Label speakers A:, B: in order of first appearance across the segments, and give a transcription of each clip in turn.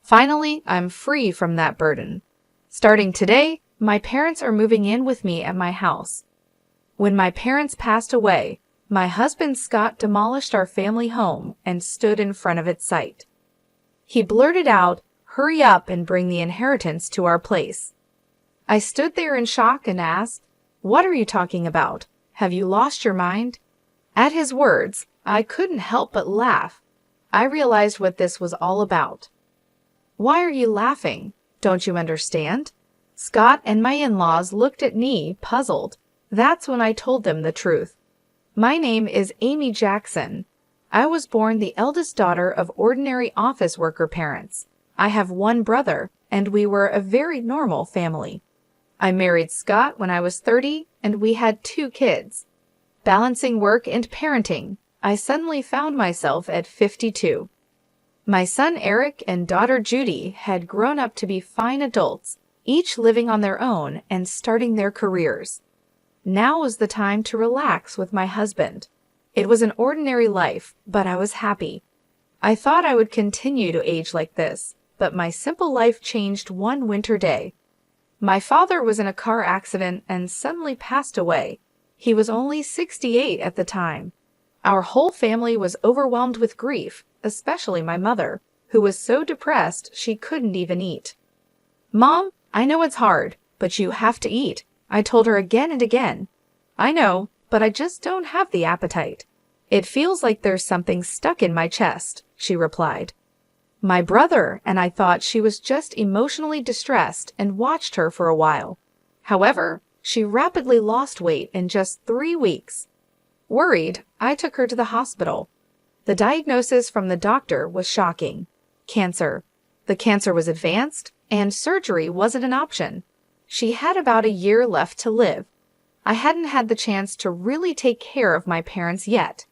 A: Finally, I'm free from that burden. Starting today, my parents are moving in with me at my house. When my parents passed away, my husband Scott demolished our family home and stood in front of its site. He blurted out, "Hurry up and bring the inheritance to our place." I stood there in shock and asked, "What are you talking about? Have you lost your mind?" At his words, I couldn't help but laugh. I realized what this was all about. "Why are you laughing? Don't you understand?" Scott and my in-laws looked at me, puzzled. That's when I told them the truth. My name is Amy Jackson. I was born the eldest daughter of ordinary office worker parents. I have one brother, and we were a very normal family. I married Scott when I was 30, and we had 2 kids. Balancing work and parenting, I suddenly found myself at 52. My son Eric and daughter Judy had grown up to be fine adults, each living on their own and starting their careers. Now was the time to relax with my husband. It was an ordinary life, but I was happy. I thought I would continue to age like this, but my simple life changed one winter day. My father was in a car accident and suddenly passed away. He was only 68 at the time. Our whole family was overwhelmed with grief, especially my mother, who was so depressed she couldn't even eat. "Mom, I know it's hard, but you have to eat," I told her again and again. "I know, but I just don't have the appetite. It feels like there's something stuck in my chest," she replied. My brother and I thought she was just emotionally distressed and watched her for a while. However, she rapidly lost weight in just 3 weeks. Worried, I took her to the hospital. The diagnosis from the doctor was shocking. Cancer. The cancer was advanced, and surgery wasn't an option. She had about a year left to live. I hadn't had the chance to really take care of my parents yet.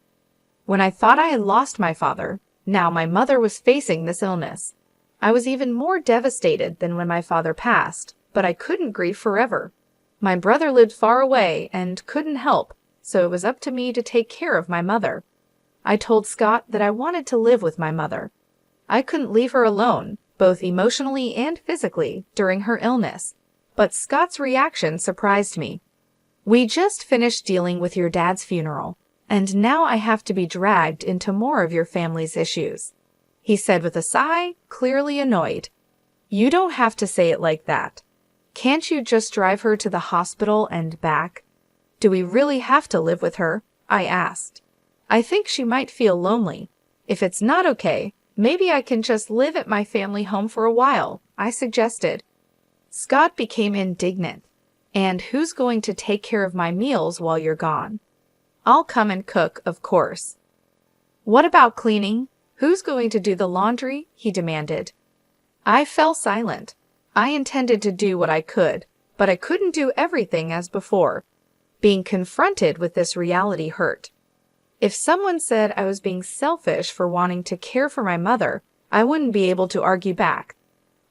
A: When I thought I had lost my father, now my mother was facing this illness. I was even more devastated than when my father passed, but I couldn't grieve forever. My brother lived far away and couldn't help, so it was up to me to take care of my mother. I told Scott that I wanted to live with my mother. I couldn't leave her alone, both emotionally and physically, during her illness. But Scott's reaction surprised me. "We just finished dealing with your dad's funeral, and now I have to be dragged into more of your family's issues," he said with a sigh, clearly annoyed. "You don't have to say it like that. Can't you just drive her to the hospital and back?" "Do we really have to live with her?" I asked. "I think she might feel lonely. If it's not okay, maybe I can just live at my family home for a while," I suggested. Scott became indignant. "And who's going to take care of my meals while you're gone?" "I'll come and cook, of course." "What about cleaning? Who's going to do the laundry?" he demanded. I fell silent. I intended to do what I could, but I couldn't do everything as before. Being confronted with this reality hurt. If someone said I was being selfish for wanting to care for my mother, I wouldn't be able to argue back.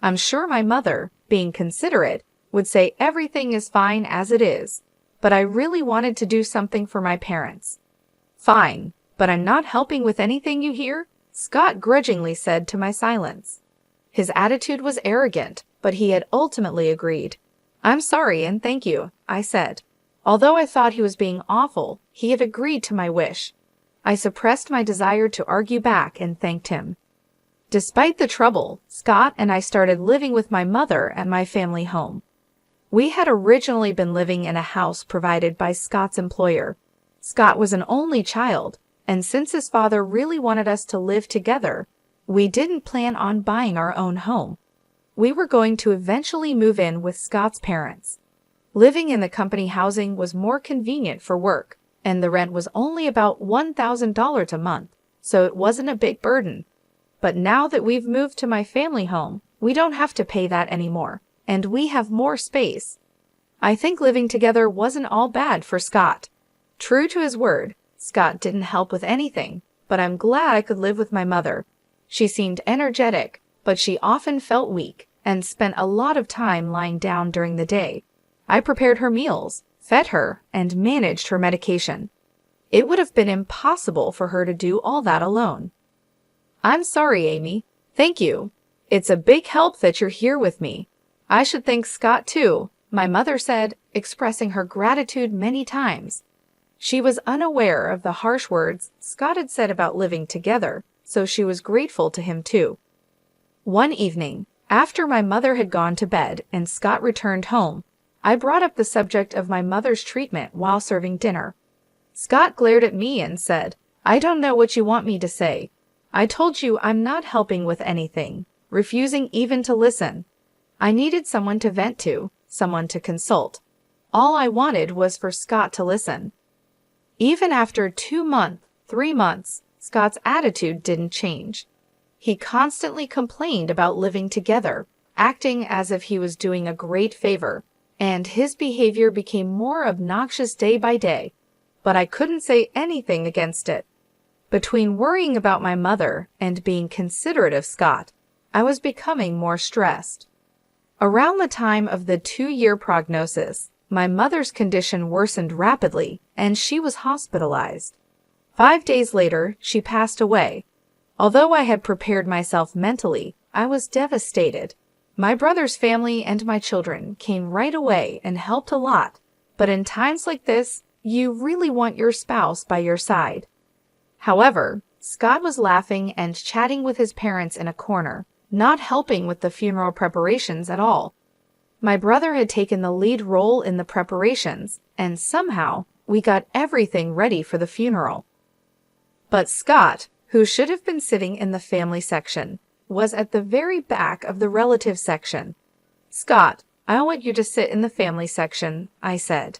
A: I'm sure my mother, being considerate, would say everything is fine as it is, but I really wanted to do something for my parents. "Fine, but I'm not helping with anything, you hear?" Scott grudgingly said to my silence. His attitude was arrogant, but he had ultimately agreed. "I'm sorry and thank you," I said. Although I thought he was being awful, he had agreed to my wish. I suppressed my desire to argue back and thanked him. Despite the trouble, Scott and I started living with my mother at my family home. We had originally been living in a house provided by Scott's employer. Scott was an only child, and since his father really wanted us to live together, we didn't plan on buying our own home. We were going to eventually move in with Scott's parents. Living in the company housing was more convenient for work, and the rent was only about $1,000 a month, so it wasn't a big burden. But now that we've moved to my family home, we don't have to pay that anymore, and we have more space. I think living together wasn't all bad for Scott. True to his word, Scott didn't help with anything, but I'm glad I could live with my mother. She seemed energetic, but she often felt weak and spent a lot of time lying down during the day. I prepared her meals, fed her, and managed her medication. It would have been impossible for her to do all that alone. "I'm sorry, Amy." "Thank you. It's a big help that you're here with me. I should thank Scott too, my mother said, expressing her gratitude many times. She was unaware of the harsh words Scott had said about living together, so she was grateful to him too. One evening, after my mother had gone to bed and Scott returned home, I brought up the subject of my mother's treatment while serving dinner. Scott glared at me and said, "I don't know what you want me to say. I told you I'm not helping with anything," refusing even to listen. I needed someone to vent to, someone to consult. All I wanted was for Scott to listen. Even after 2 months, 3 months, Scott's attitude didn't change. He constantly complained about living together, acting as if he was doing a great favor, and his behavior became more obnoxious day by day, but I couldn't say anything against it. Between worrying about my mother and being considerate of Scott, I was becoming more stressed. Around the time of the 2-year prognosis, my mother's condition worsened rapidly, and she was hospitalized. 5 days later, she passed away. Although I had prepared myself mentally, I was devastated. My brother's family and my children came right away and helped a lot, but in times like this, you really want your spouse by your side. However, Scott was laughing and chatting with his parents in a corner, not helping with the funeral preparations at all. My brother had taken the lead role in the preparations, and somehow we got everything ready for the funeral. But Scott, who should have been sitting in the family section, was at the very back of the relative section. "Scott, I want you to sit in the family section," I said.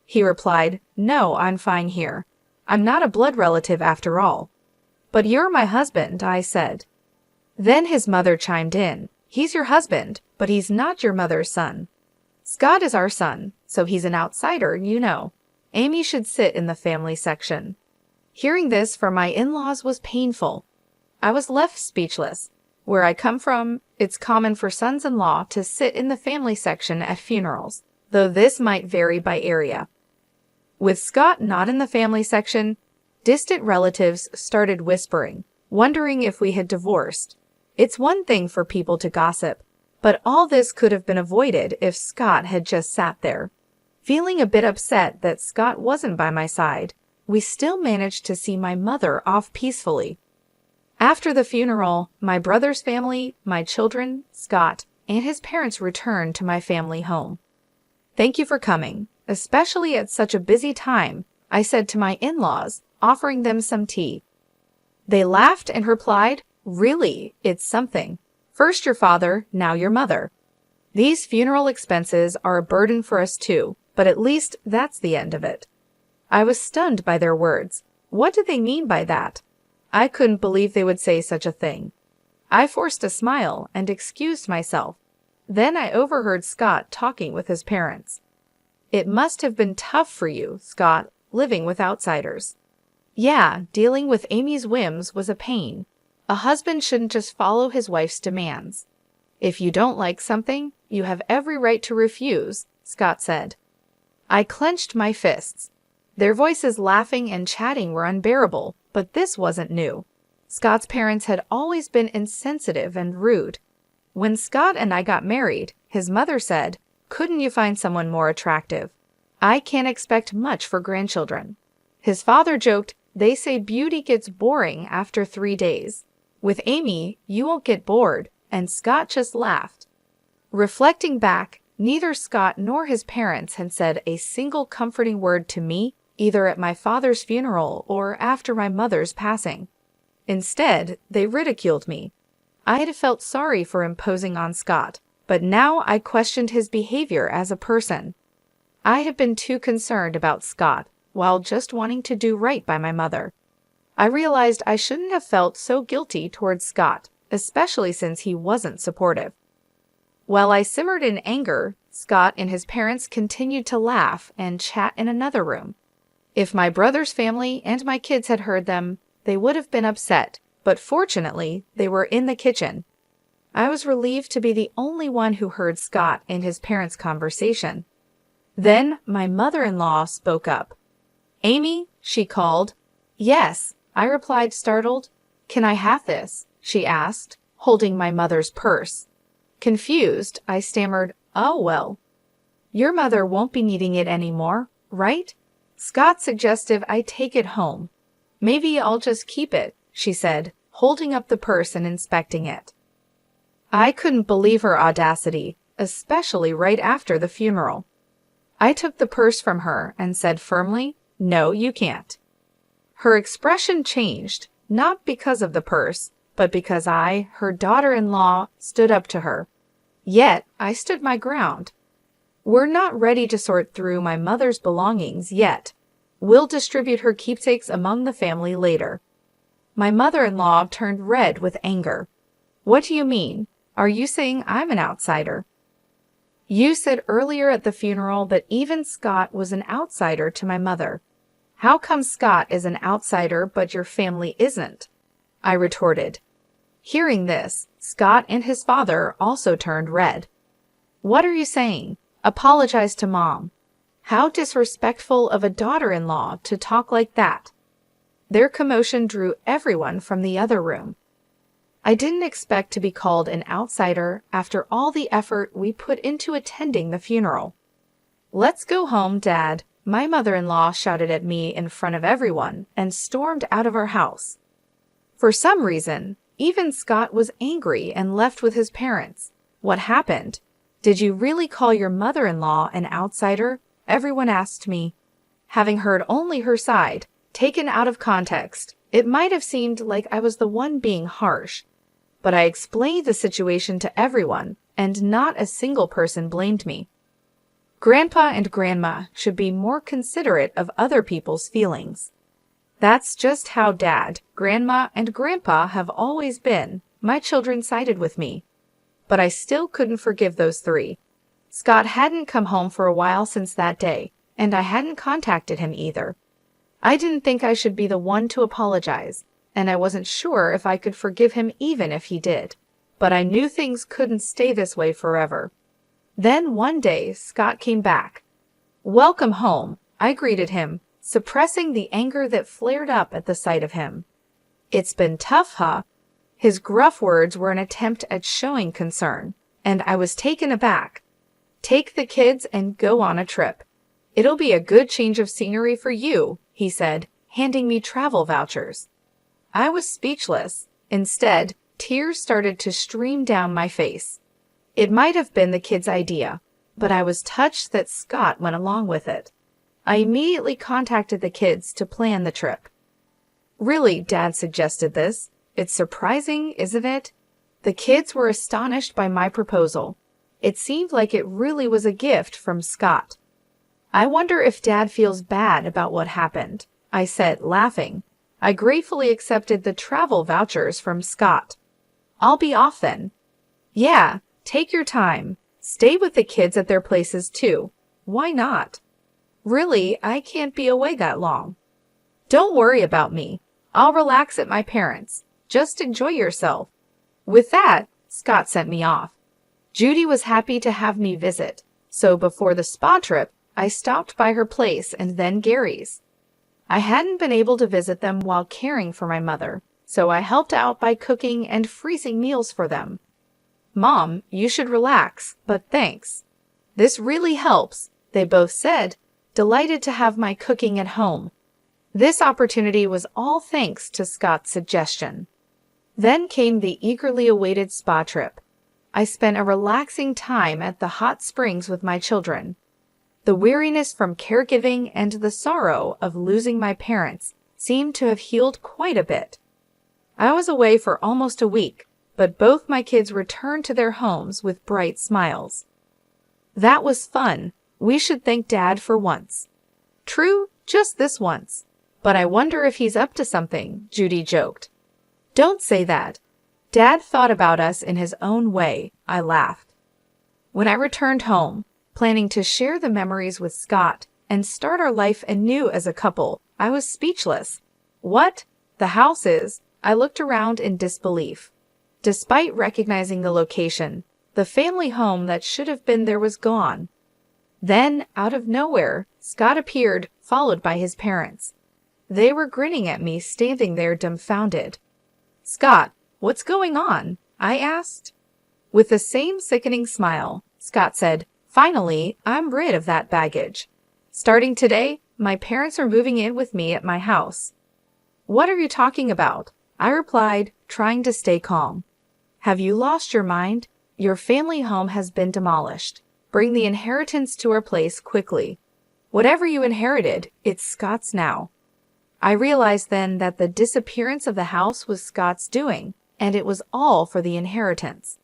A: He replied, "No, I'm fine here. I'm not a blood relative after all." "But you're my husband," I said. Then his mother chimed in. "He's your husband, but he's not your mother's son. Scott is our son, so he's an outsider, you know. Amy should sit in the family section." Hearing this from my in-laws was painful. I was left speechless. Where I come from, it's common for sons-in-law to sit in the family section at funerals, though this might vary by area. With Scott not in the family section, distant relatives started whispering, wondering if we had divorced. It's one thing for people to gossip, but all this could have been avoided if Scott had just sat there. Feeling a bit upset that Scott wasn't by my side, we still managed to see my mother off peacefully. After the funeral, my brother's family, my children, Scott, and his parents returned to my family home. "Thank you for coming, especially at such a busy time," I said to my in-laws, offering them some tea. They laughed and replied, "Really, it's something. First your father, now your mother. These funeral expenses are a burden for us too, but at least that's the end of it." I was stunned by their words. What did they mean by that? I couldn't believe they would say such a thing. I forced a smile and excused myself. Then I overheard Scott talking with his parents. "It must have been tough for you, Scott, living with outsiders." "Yeah, dealing with Amy's whims was a pain. A husband shouldn't just follow his wife's demands. If you don't like something, you have every right to refuse," Scott said. I clenched my fists. Their voices laughing and chatting were unbearable, but this wasn't new. Scott's parents had always been insensitive and rude. When Scott and I got married, his mother said, "Couldn't you find someone more attractive? I can't expect much for grandchildren." His father joked, "They say beauty gets boring after 3 days. With Amy, you won't get bored," and Scott just laughed. Reflecting back, neither Scott nor his parents had said a single comforting word to me, either at my father's funeral or after my mother's passing. Instead, they ridiculed me. I had felt sorry for imposing on Scott, but now I questioned his behavior as a person. I had been too concerned about Scott, while just wanting to do right by my mother. I realized I shouldn't have felt so guilty towards Scott, especially since he wasn't supportive. While I simmered in anger, Scott and his parents continued to laugh and chat in another room. If my brother's family and my kids had heard them, they would have been upset, but fortunately, they were in the kitchen. I was relieved to be the only one who heard Scott and his parents' conversation. Then my mother-in-law spoke up. "Amy," she called. "Yes," I replied, startled. "Can I have this?" she asked, holding my mother's purse. Confused, I stammered, "Oh well. Your mother won't be needing it anymore, right?" Scott suggested I take it home. "Maybe I'll just keep it," she said, holding up the purse and inspecting it. I couldn't believe her audacity, especially right after the funeral. I took the purse from her and said firmly, "No, you can't." Her expression changed, not because of the purse, but because I, her daughter-in-law, stood up to her. Yet, I stood my ground. "We're not ready to sort through my mother's belongings yet. We'll distribute her keepsakes among the family later." My mother-in-law turned red with anger. "What do you mean? Are you saying I'm an outsider?" "You said earlier at the funeral that even Scott was an outsider to my mother. How come Scott is an outsider but your family isn't?" I retorted. Hearing this, Scott and his father also turned red. "What are you saying? Apologize to Mom. How disrespectful of a daughter-in-law to talk like that." Their commotion drew everyone from the other room. I didn't expect to be called an outsider after all the effort we put into attending the funeral. "Let's go home, Dad," my mother-in-law shouted at me in front of everyone and stormed out of our house. For some reason, even Scott was angry and left with his parents. "What happened? Did you really call your mother-in-law an outsider?" everyone asked me. Having heard only her side, taken out of context, it might have seemed like I was the one being harsh. But I explained the situation to everyone, and not a single person blamed me. Grandpa and Grandma should be more considerate of other people's feelings. That's just how Dad, Grandma, and Grandpa have always been. My children sided with me. But I still couldn't forgive those three. Scott hadn't come home for a while since that day, and I hadn't contacted him either. I didn't think I should be the one to apologize, and I wasn't sure if I could forgive him even if he did. But I knew things couldn't stay this way forever. Then one day, Scott came back. "Welcome home," I greeted him, suppressing the anger that flared up at the sight of him. "It's been tough, huh?" His gruff words were an attempt at showing concern, and I was taken aback. "Take the kids and go on a trip. It'll be a good change of scenery for you," he said, handing me travel vouchers. I was speechless. Instead, tears started to stream down my face. It might have been the kids' idea, but I was touched that Scott went along with it. I immediately contacted the kids to plan the trip. "Really, Dad suggested this. It's surprising, isn't it?" The kids were astonished by my proposal. It seemed like it really was a gift from Scott. "I wonder if Dad feels bad about what happened," I said, laughing. I gratefully accepted the travel vouchers from Scott. "I'll be off then." "Yeah, take your time. Stay with the kids at their places too. Why not?" "Really, I can't be away that long." "Don't worry about me. I'll relax at my parents'. Just enjoy yourself." With that, Scott sent me off. Judy was happy to have me visit, so before the spa trip, I stopped by her place and then Gary's. I hadn't been able to visit them while caring for my mother, so I helped out by cooking and freezing meals for them. "Mom, you should relax, but thanks. This really helps," they both said, delighted to have my cooking at home. This opportunity was all thanks to Scott's suggestion. Then came the eagerly awaited spa trip. I spent a relaxing time at the hot springs with my children. The weariness from caregiving and the sorrow of losing my parents seemed to have healed quite a bit. I was away for almost a week, but both my kids returned to their homes with bright smiles. "That was fun. We should thank Dad for once." "True, just this once. But I wonder if he's up to something," Judy joked. "Don't say that. Dad thought about us in his own way," I laughed. When I returned home, planning to share the memories with Scott and start our life anew as a couple, I was speechless. "What? The house is?" I looked around in disbelief. Despite recognizing the location, the family home that should have been there was gone. Then, out of nowhere, Scott appeared, followed by his parents. They were grinning at me, standing there dumbfounded. "Scott, what's going on?" I asked. With the same sickening smile, Scott said, "Finally, I'm rid of that baggage. Starting today, my parents are moving in with me at my house." "What are you talking about?" I replied, trying to stay calm. "Have you lost your mind? Your family home has been demolished. Bring the inheritance to our place quickly. Whatever you inherited, it's Scott's now." I realized then that the disappearance of the house was Scott's doing, and it was all for the inheritance.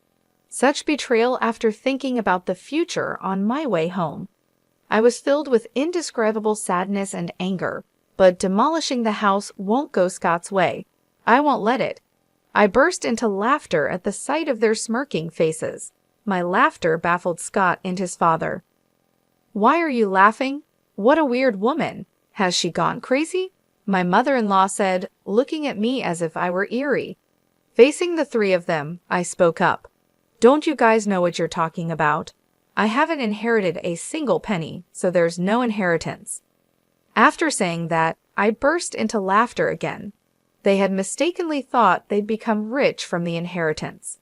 A: Such betrayal after thinking about the future on my way home. I was filled with indescribable sadness and anger, but demolishing the house won't go Scott's way. I won't let it. I burst into laughter at the sight of their smirking faces. My laughter baffled Scott and his father. "Why are you laughing? What a weird woman. Has she gone crazy?" my mother-in-law said, looking at me as if I were eerie. Facing the three of them, I spoke up. "Don't you guys know what you're talking about? I haven't inherited a single penny, so there's no inheritance." After saying that, I burst into laughter again. They had mistakenly thought they'd become rich from the inheritance.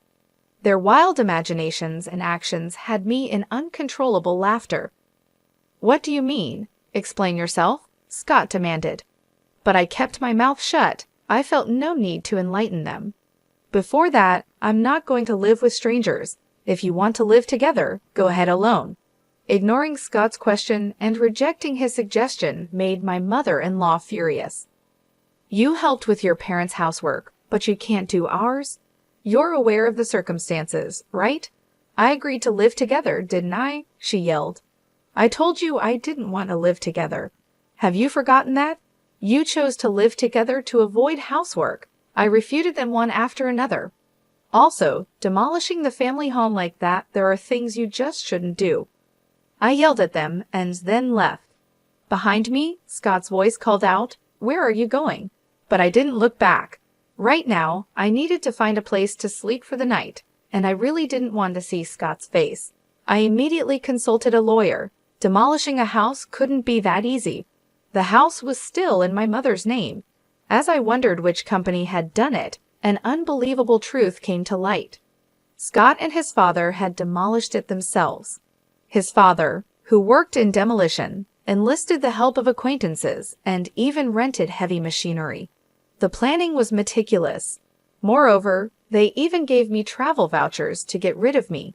A: Their wild imaginations and actions had me in uncontrollable laughter. "What do you mean? Explain yourself," Scott demanded. But I kept my mouth shut. I felt no need to enlighten them. "Before that, I'm not going to live with strangers. If you want to live together, go ahead alone." Ignoring Scott's question and rejecting his suggestion made my mother-in-law furious. "You helped with your parents' housework, but you can't do ours? You're aware of the circumstances, right? I agreed to live together, didn't I?" she yelled. "I told you I didn't want to live together. Have you forgotten that? You chose to live together to avoid housework." I refuted them one after another. "Also, demolishing the family home like that, there are things you just shouldn't do." I yelled at them and then left. Behind me, Scott's voice called out, "Where are you going?" But I didn't look back. Right now, I needed to find a place to sleep for the night, and I really didn't want to see Scott's face. I immediately consulted a lawyer. Demolishing a house couldn't be that easy. The house was still in my mother's name. As I wondered which company had done it, an unbelievable truth came to light. Scott and his father had demolished it themselves. His father, who worked in demolition, enlisted the help of acquaintances and even rented heavy machinery. The planning was meticulous. Moreover, they even gave me travel vouchers to get rid of me.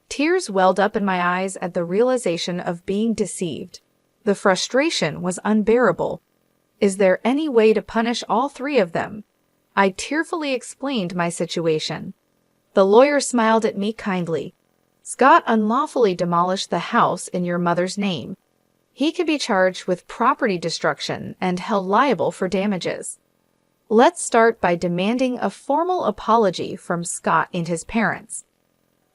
A: Tears welled up in my eyes at the realization of being deceived. The frustration was unbearable. Is there any way to punish all three of them? I tearfully explained my situation. The lawyer smiled at me kindly. "Scott unlawfully demolished the house in your mother's name. He could be charged with property destruction and held liable for damages. Let's start by demanding a formal apology from Scott and his parents."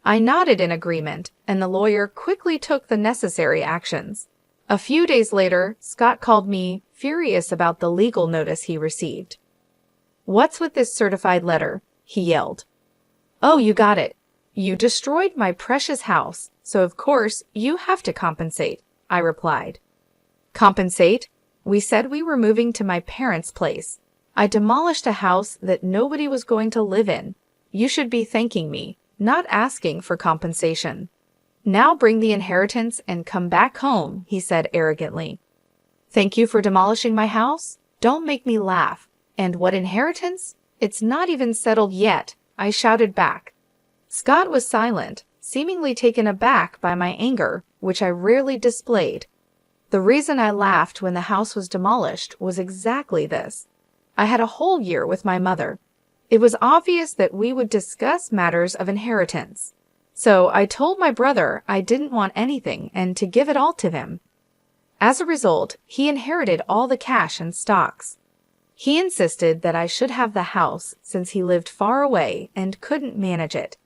A: I nodded in agreement, and the lawyer quickly took the necessary actions. A few days later, Scott called me, furious about the legal notice he received. "What's with this certified letter?" he yelled. "Oh, you got it. You destroyed my precious house, so of course you have to compensate," I replied. "Compensate? We said we were moving to my parents' place. I demolished a house that nobody was going to live in. You should be thanking me, not asking for compensation." "Now bring the inheritance and come back home," he said arrogantly. "Thank you for demolishing my house? Don't make me laugh. And what inheritance? It's not even settled yet," I shouted back. Scott was silent, seemingly taken aback by my anger, which I rarely displayed. The reason I laughed when the house was demolished was exactly this. I had a whole year with my mother. It was obvious that we would discuss matters of inheritance. So I told my brother I didn't want anything and to give it all to him. As a result, he inherited all the cash and stocks. He insisted that I should have the house since he lived far away and couldn't manage it.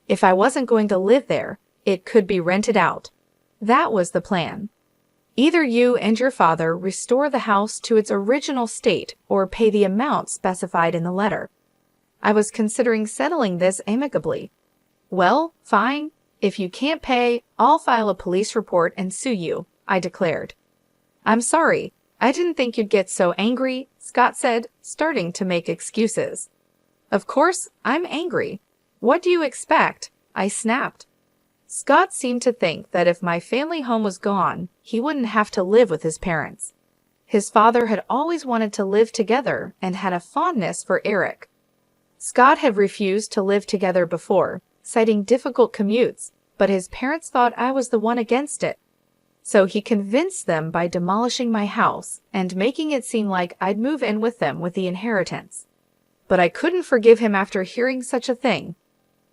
A: If I wasn't going to live there, it could be rented out. That was the plan. Either you and your father restore the house to its original state or pay the amount specified in the letter. I was considering settling this amicably. "Well, fine. If you can't pay, I'll file a police report and sue you," I declared. "I'm sorry. I didn't think you'd get so angry," Scott said, starting to make excuses. "Of course, I'm angry. What do you expect? I snapped. Scott seemed to think that if my family home was gone, he wouldn't have to live with his parents. His father had always wanted to live together and had a fondness for Eric. Scott had refused to live together before, citing difficult commutes, but his parents thought I was the one against it. So he convinced them by demolishing my house and making it seem like I'd move in with them with the inheritance. But I couldn't forgive him after hearing such a thing.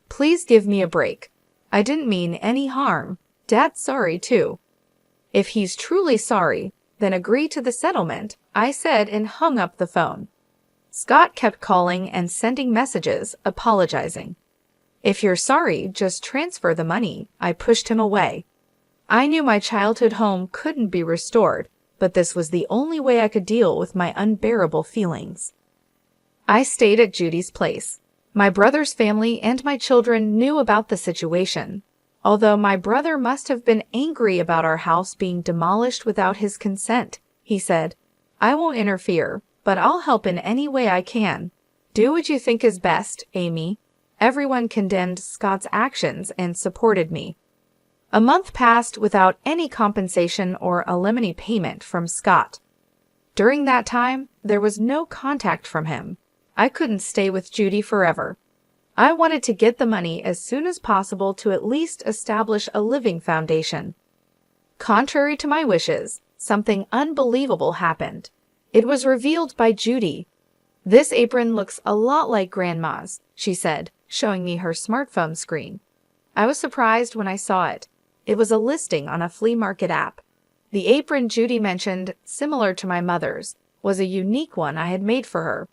A: Please give me a break. I didn't mean any harm. Dad's sorry too. If he's truly sorry, then agree to the settlement, I said and hung up the phone. Scott kept calling and sending messages, apologizing. If you're sorry, just transfer the money. I pushed him away. I knew my childhood home couldn't be restored, but this was the only way I could deal with my unbearable feelings. I stayed at Judy's place. My brother's family and my children knew about the situation. Although my brother must have been angry about our house being demolished without his consent, he said, I won't interfere, but I'll help in any way I can. Do what you think is best, Amy. Everyone condemned Scott's actions and supported me. A month passed without any compensation or alimony payment from Scott. During that time, there was no contact from him. I couldn't stay with Judy forever. I wanted to get the money as soon as possible to at least establish a living foundation. Contrary to my wishes, something unbelievable happened. It was revealed by Judy. This apron looks a lot like Grandma's, she said, showing me her smartphone screen. I was surprised when I saw it. It was a listing on a flea market app. The apron Judy mentioned, similar to my mother's, was a unique one I had made for her.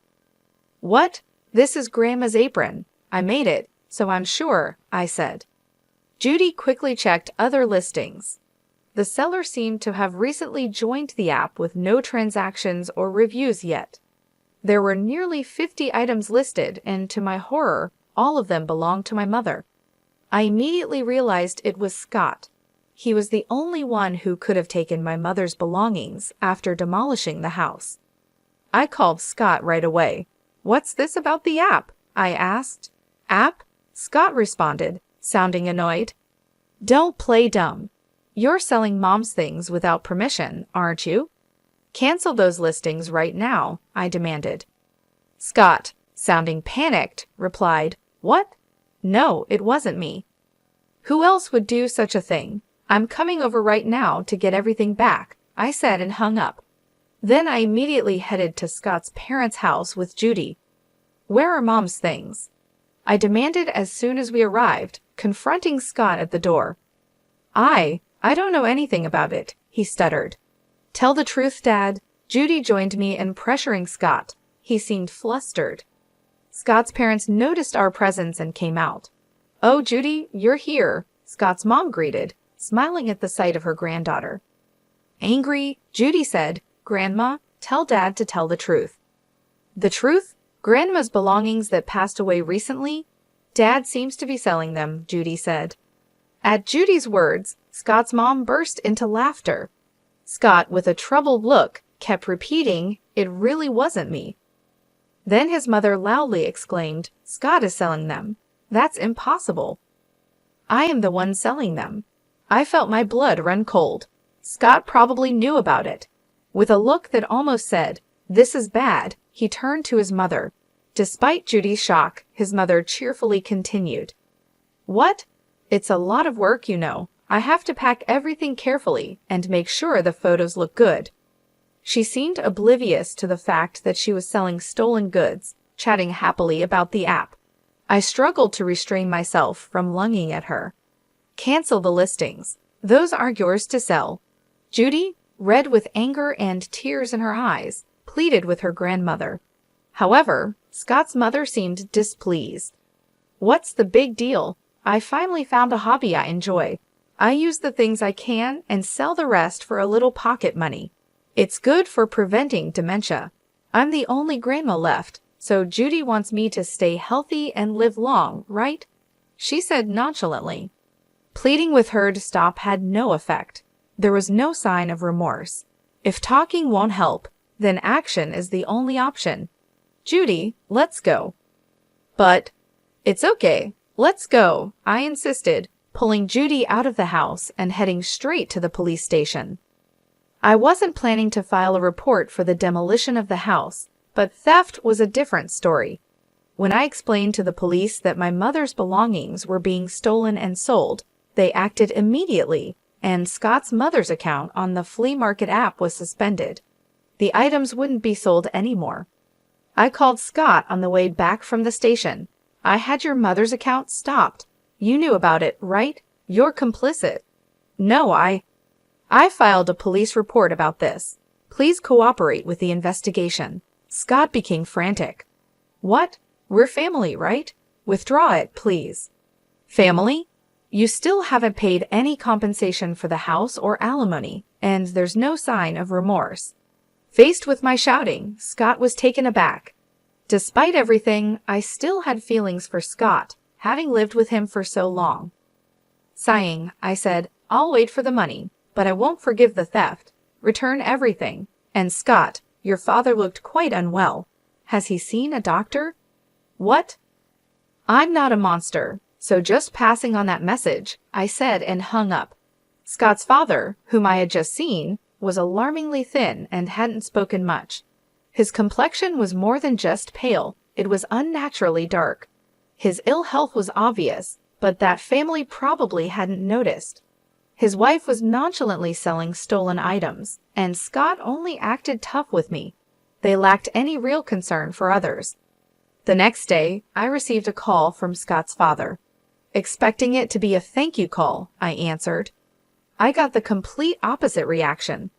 A: What? This is Grandma's apron. I made it, so I'm sure, I said. Judy quickly checked other listings. The seller seemed to have recently joined the app with no transactions or reviews yet. There were nearly 50 items listed, and to my horror, all of them belonged to my mother. I immediately realized it was Scott. He was the only one who could have taken my mother's belongings after demolishing the house. I called Scott right away. What's this about the app? I asked. App? Scott responded, sounding annoyed. Don't play dumb. You're selling Mom's things without permission, aren't you? Cancel those listings right now, I demanded. Scott, sounding panicked, replied, What? No, it wasn't me. Who else would do such a thing? I'm coming over right now to get everything back, I said and hung up. Then I immediately headed to Scott's parents' house with Judy. Where are Mom's things? I demanded as soon as we arrived, confronting Scott at the door. I don't know anything about it, he stuttered. Tell the truth, Dad. Judy joined me in pressuring Scott. He seemed flustered. Scott's parents noticed our presence and came out. Oh, Judy, you're here, Scott's mom greeted, smiling at the sight of her granddaughter. Angry, Judy said, Grandma, tell Dad to tell the truth. The truth? Grandma's belongings that passed away recently? Dad seems to be selling them, Judy said. At Judy's words, Scott's mom burst into laughter. Scott, with a troubled look, kept repeating, It really wasn't me. Then his mother loudly exclaimed, Scott is selling them. That's impossible. I am the one selling them. I felt my blood run cold. Scott probably knew about it. With a look that almost said, This is bad, he turned to his mother. Despite Judy's shock, his mother cheerfully continued. What? It's a lot of work, you know. I have to pack everything carefully and make sure the photos look good. She seemed oblivious to the fact that she was selling stolen goods, chatting happily about the app. I struggled to restrain myself from lunging at her. Cancel the listings. Those aren't yours to sell. Judy, red with anger and tears in her eyes, pleaded with her grandmother. However, Scott's mother seemed displeased. What's the big deal? I finally found a hobby I enjoy. I use the things I can and sell the rest for a little pocket money. It's good for preventing dementia. I'm the only grandma left, so Judy wants me to stay healthy and live long, right? She said nonchalantly. Pleading with her to stop had no effect. There was no sign of remorse. If talking won't help, then action is the only option. Judy, let's go. But, it's okay. Let's go, I insisted, pulling Judy out of the house and heading straight to the police station. I wasn't planning to file a report for the demolition of the house, but theft was a different story. When I explained to the police that my mother's belongings were being stolen and sold, they acted immediately, and Scott's mother's account on the flea market app was suspended. The items wouldn't be sold anymore. I called Scott on the way back from the station. I had your mother's account stopped. You knew about it, right? You're complicit. No, I filed a police report about this. Please cooperate with the investigation. Scott became frantic. What? We're family, right? Withdraw it, please. Family? You still haven't paid any compensation for the house or alimony, and there's no sign of remorse. Faced with my shouting, Scott was taken aback. Despite everything, I still had feelings for Scott, having lived with him for so long. Sighing, I said, I'll wait for the money, but I won't forgive the theft. Return everything. And Scott, your father looked quite unwell. Has he seen a doctor? What? I'm not a monster, so just passing on that message, I said and hung up. Scott's father, whom I had just seen, was alarmingly thin and hadn't spoken much. His complexion was more than just pale, it was unnaturally dark. His ill health was obvious, but that family probably hadn't noticed. His wife was nonchalantly selling stolen items, and Scott only acted tough with me. They lacked any real concern for others. The next day, I received a call from Scott's father. Expecting it to be a thank you call, I answered. I got the complete opposite reaction.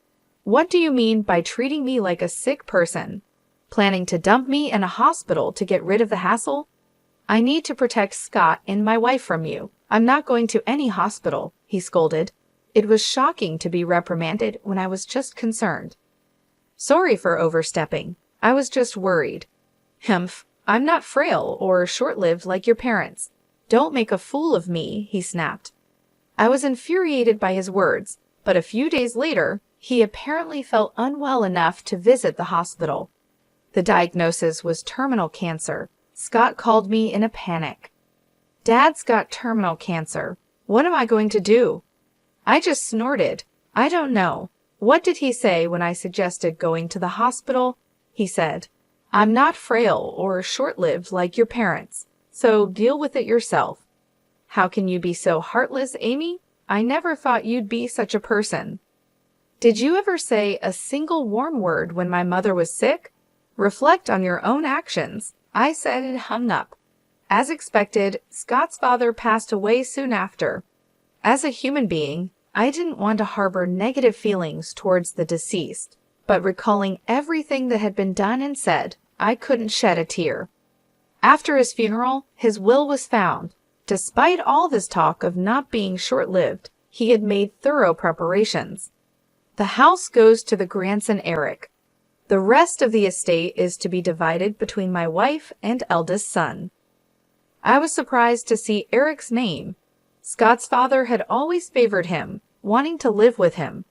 A: What do you mean by treating me like a sick person? Planning to dump me in a hospital to get rid of the hassle? I need to protect Scott and my wife from you. I'm not going to any hospital, he scolded. It was shocking to be reprimanded when I was just concerned. Sorry for overstepping. I was just worried. Humph. I'm not frail or short-lived like your parents. Don't make a fool of me, he snapped. I was infuriated by his words, but a few days later, he apparently felt unwell enough to visit the hospital. The diagnosis was terminal cancer. Scott called me in a panic. Dad's got terminal cancer. What am I going to do? I just snorted. I don't know. What did he say when I suggested going to the hospital? He said, I'm not frail or short-lived like your parents, so deal with it yourself. How can you be so heartless, Amy? I never thought you'd be such a person. Did you ever say a single warm word when my mother was sick? Reflect on your own actions, I said and hung up. As expected, Scott's father passed away soon after. As a human being, I didn't want to harbor negative feelings towards the deceased, but recalling everything that had been done and said, I couldn't shed a tear. After his funeral, his will was found. Despite all this talk of not being short-lived, he had made thorough preparations. The house goes to the grandson Eric. The rest of the estate is to be divided between my wife and eldest son. I was surprised to see Eric's name. Scott's father had always favored him, wanting to live with him.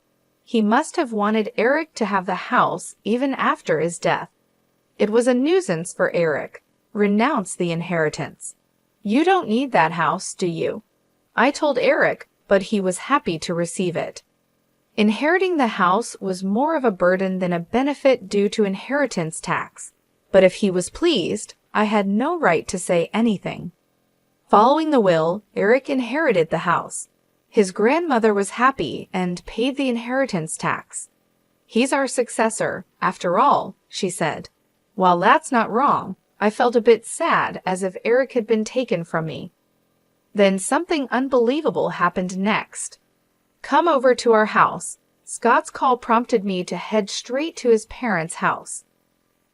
A: He must have wanted Eric to have the house even after his death. It was a nuisance for Eric. Renounce the inheritance. You don't need that house, do you? I told Eric, but he was happy to receive it. Inheriting the house was more of a burden than a benefit due to inheritance tax. But if he was pleased, I had no right to say anything. Following the will, Eric inherited the house. His grandmother was happy and paid the inheritance tax. He's our successor, after all, she said. While that's not wrong, I felt a bit sad as if Eric had been taken from me. Then something unbelievable happened next. Come over to our house. Scott's call prompted me to head straight to his parents' house.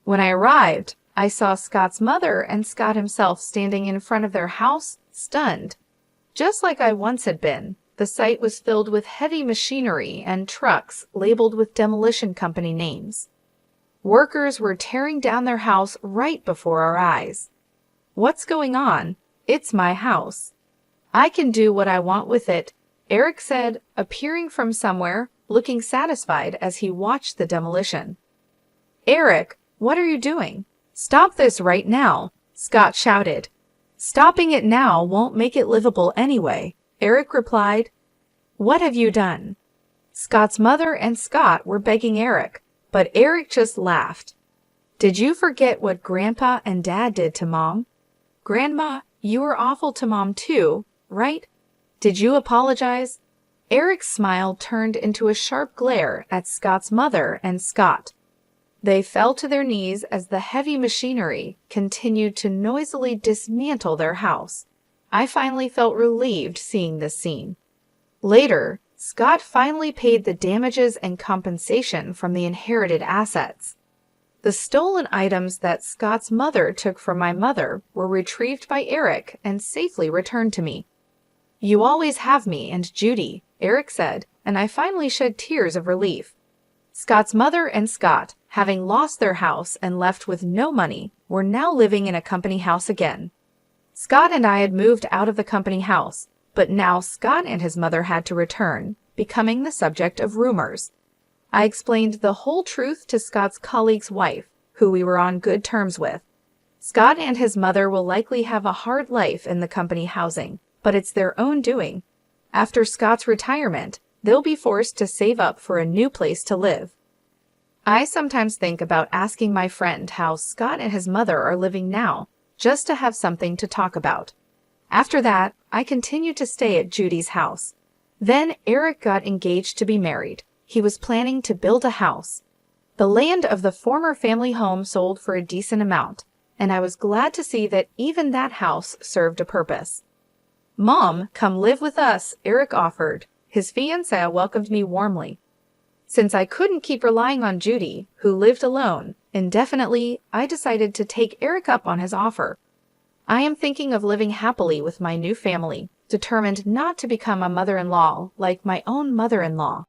A: When I arrived, I saw Scott's mother and Scott himself standing in front of their house, stunned. Just like I once had been, the site was filled with heavy machinery and trucks labeled with demolition company names. Workers were tearing down their house right before our eyes. What's going on? It's my house. I can do what I want with it, Eric said, appearing from somewhere, looking satisfied as he watched the demolition. Eric, what are you doing? Stop this right now, Scott shouted. Stopping it now won't make it livable anyway, Eric replied. What have you done? Scott's mother and Scott were begging Eric, but Eric just laughed. Did you forget what Grandpa and Dad did to Mom? Grandma, you were awful to Mom too, right? Did you apologize? Eric's smile turned into a sharp glare at Scott's mother and Scott. They fell to their knees as the heavy machinery continued to noisily dismantle their house. I finally felt relieved seeing this scene. Later, Scott finally paid the damages and compensation from the inherited assets. The stolen items that Scott's mother took from my mother were retrieved by Eric and safely returned to me. You always have me and Judy, Eric said, and I finally shed tears of relief. Scott's mother and Scott, having lost their house and left with no money, were now living in a company house again. Scott and I had moved out of the company house, but now Scott and his mother had to return, becoming the subject of rumors. I explained the whole truth to Scott's colleague's wife, who we were on good terms with. Scott and his mother will likely have a hard life in the company housing, but it's their own doing. After Scott's retirement, they'll be forced to save up for a new place to live. I sometimes think about asking my friend how Scott and his mother are living now, just to have something to talk about. After that, I continued to stay at Judy's house. Then Eric got engaged to be married. He was planning to build a house. The land of the former family home sold for a decent amount, and I was glad to see that even that house served a purpose. Mom, come live with us, Eric offered. His fiancée welcomed me warmly. Since I couldn't keep relying on Judy, who lived alone, indefinitely, I decided to take Eric up on his offer. I am thinking of living happily with my new family, determined not to become a mother-in-law like my own mother-in-law.